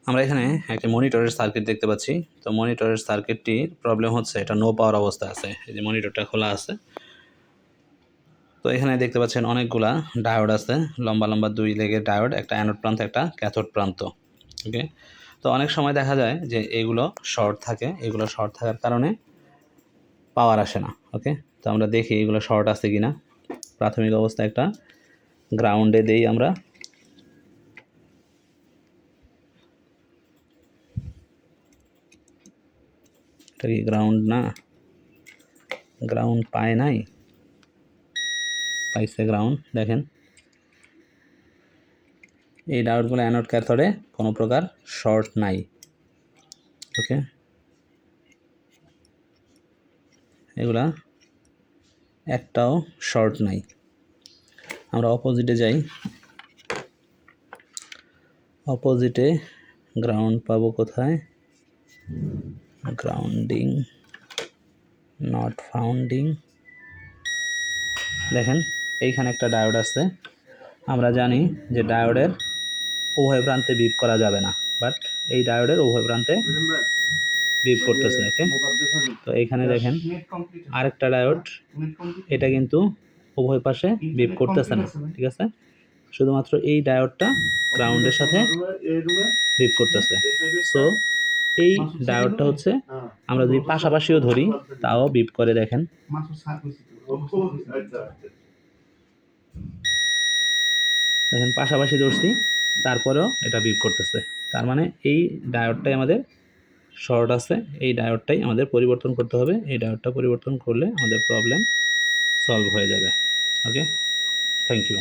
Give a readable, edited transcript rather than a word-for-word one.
আমরা এখানে একটা মনিটরের সার্কিট দেখতে পাচ্ছি। তো মনিটরের সার্কিটটির প্রবলেম হচ্ছে এটা নো পাওয়ার অবস্থা আছে। এই যে মনিটরটা খোলা আছে। তো এখানে দেখতে পাচ্ছেন অনেকগুলা ডায়োড আছে, লম্বা লম্বা 2 লেগের ডায়োড, একটা অ্যানোড প্রান্ত একটা ক্যাথোড প্রান্ত। ওকে, তো অনেক সময় দেখা যায় যে এগুলো শর্ট থাকে, এগুলো শর্ট থাকার কারণে পাওয়ার আসে না। ওকে, তো আমরা দেখি এগুলো শর্ট আছে কিনা। প্রাথমিক অবস্থায় একটা গ্রাউন্ডে দেই আমরা। এটা কি গ্রাউন্ড না? গ্রাউন্ড পায় নাই, পাইছে গ্রাউন্ড। দেখেন এই ডায়োডগুলো অ্যানোড ক্যাথোডে কোনো প্রকার শর্ট নাই। ওকে, এগুলা একটাও শর্ট নাই। আমরা অপোজিটে যাই, অপোজিটে গ্রাউন্ড পাবো কোথায়? Grounding, not founding. দেখেন এইখানে একটা ডায়োড আছে। আমরা জানি যে ডায়োডের উভয় প্রান্তে বিপ করা যাবে না, বাট এই ডায়োডের উভয় প্রান্তে বিপ করতেছে। ওকে, তো এইখানে দেখেন আরেকটা ডায়োড, এটা কিন্তু উভয় পাশে বিপ করতেছে না। ঠিক আছে, শুধুমাত্র এই ডায়োডটা গ্রাউন্ডের সাথে বিপ করতেছে। সো এই ডায়োডটা হচ্ছে আমরা যদি পাশাপাশিও ধরি তাও বিপ করে। দেখেন দেখেন পাশাপাশি ধরছি তারপরেও এটা বিপ করতেছে। তার মানে এই ডায়োডটাই আমাদের শর্ট আছে, এই ডায়োডটাই আমাদের পরিবর্তন করতে হবে। এই ডায়োডটা পরিবর্তন করলে আমাদের প্রবলেম সলভ হয়ে যাবে। ওকে, থ্যাংক ইউ।